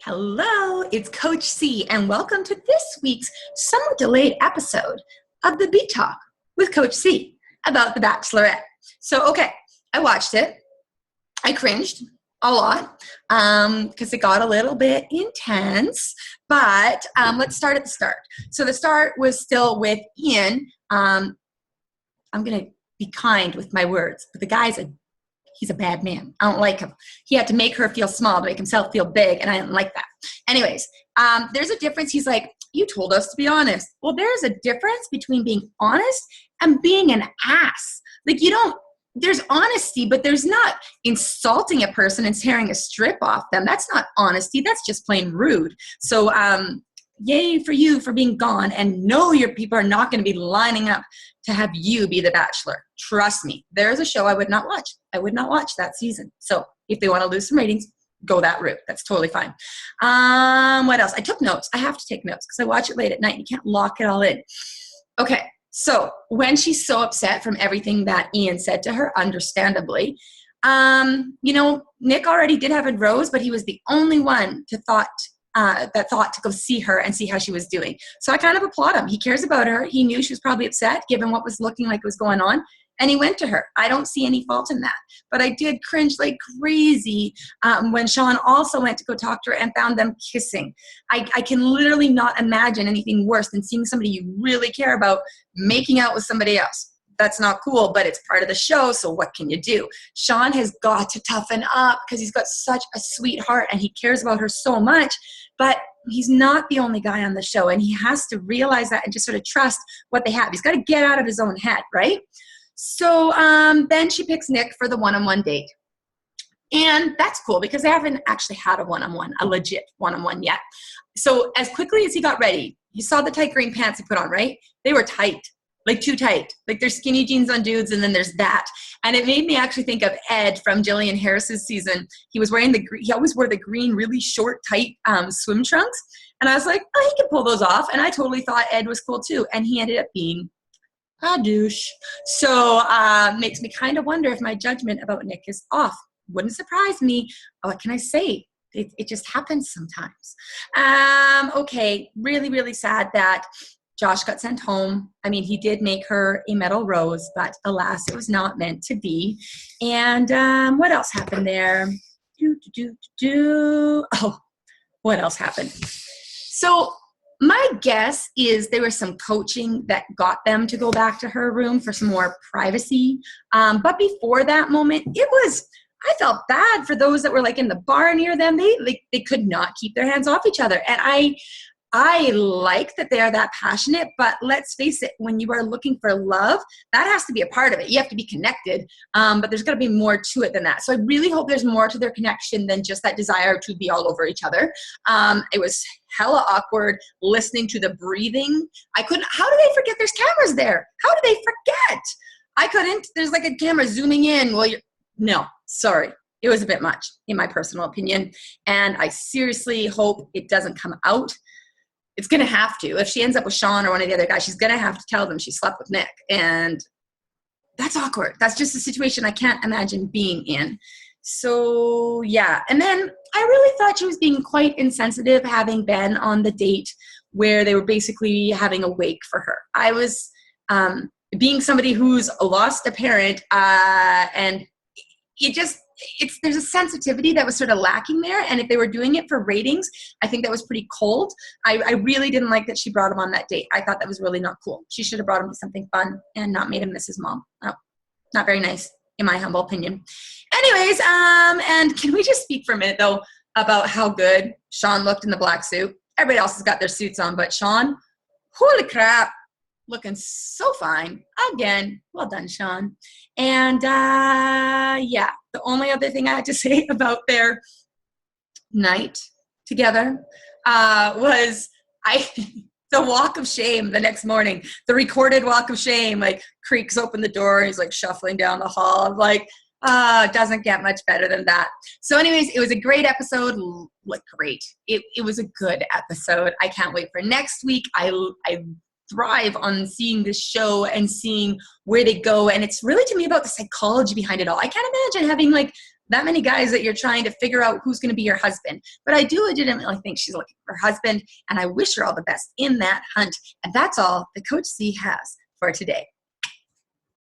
Hello, it's Coach C, and welcome to this week's somewhat delayed episode of the Beat Talk with Coach C about The Bachelorette. So, I watched it. I cringed a lot because it got a little bit intense, but let's start at the start. So the start was still with Ian. I'm going to be kind with my words, but the guy's he's a bad man. I don't like him. He had to make her feel small to make himself feel big, and I didn't like that. Anyways, there's a difference. He's like, you told us to be honest. Well, there's a difference between being honest and being an ass. Like, there's honesty, but there's not insulting a person and tearing a strip off them. That's not honesty. That's just plain rude. So, yay for you for being gone, and no, your people are not going to be lining up to have you be the Bachelor. Trust me, there's a show I would not watch. I would not watch that season. So if they want to lose some ratings, go that route. That's totally fine. What else? I took notes. I have to take notes because I watch it late at night. You can't lock it all in. Okay, so when she's so upset from everything that Ian said to her, understandably, Nick already did have a rose, but he was the only one that thought to go see her and see how she was doing. So I kind of applaud him. He cares about her. He knew she was probably upset given what was looking like was going on, and he went to her. I don't see any fault in that. But I did cringe like crazy when Sean also went to go talk to her and found them kissing. I can literally not imagine anything worse than seeing somebody you really care about making out with somebody else. That's not cool, but it's part of the show, so what can you do? Sean has got to toughen up because he's got such a sweet heart and he cares about her so much, but he's not the only guy on the show, and he has to realize that and just sort of trust what they have. He's got to get out of his own head, right? So then she picks Nick for the one-on-one date. And that's cool because they haven't actually had a one-on-one, a legit one-on-one yet. So as quickly as he got ready, you saw the tight green pants he put on, right? They were tight. Like too tight. Like there's skinny jeans on dudes and then there's that. And it made me actually think of Ed from Jillian Harris's season. He was wearing he always wore the green, really short, tight swim trunks. And I was like, oh, he can pull those off. And I totally thought Ed was cool too. And he ended up being a douche. So makes me kind of wonder if my judgment about Nick is off. Wouldn't surprise me. What can I say? It just happens sometimes. Okay, really, really sad that Josh got sent home. I mean, he did make her a metal rose, but alas, it was not meant to be. And what else happened there? Oh, what else happened? So my guess is there was some coaching that got them to go back to her room for some more privacy. But before that moment, I felt bad for those that were like in the bar near them. They could not keep their hands off each other. And I like that they are that passionate, but let's face it, when you are looking for love, that has to be a part of it. You have to be connected, but there's got to be more to it than that. So I really hope there's more to their connection than just that desire to be all over each other. It was hella awkward listening to the breathing. How do they forget there's cameras there? How do they forget? I couldn't. There's like a camera zooming in. No, sorry. It was a bit much, in my personal opinion. And I seriously hope it doesn't come out. It's going to have to. If she ends up with Sean or one of the other guys, she's going to have to tell them she slept with Nick. And that's awkward. That's just a situation I can't imagine being in. So, yeah. And then I really thought she was being quite insensitive, having been on the date where they were basically having a wake for her. I was being somebody who's lost a parent, and there's a sensitivity that was sort of lacking there. And if they were doing it for ratings, I think that was pretty cold. I really didn't like that she brought him on that date. I thought that was really not cool. She should have brought him to something fun and not made him miss his mom. Oh, not very nice, in my humble opinion. Anyways, and can we just speak for a minute, though, about how good Sean looked in the black suit? Everybody else has got their suits on, but Sean, holy crap, looking so fine. Again, well done, Sean. And yeah, the only other thing I had to say about their night together was the walk of shame the next morning, the recorded walk of shame, like creaks open the door, he's like shuffling down the hall. I'm like, it doesn't get much better than that. So anyways, it was a great episode. Like great. It was a good episode. I can't wait for next week. I thrive on seeing this show and seeing where they go. And it's really to me about the psychology behind it all. I can't imagine having like that many guys that you're trying to figure out who's going to be your husband. But I do legitimately think she's looking for her husband, and I wish her all the best in that hunt. And that's all the Coach C has for today.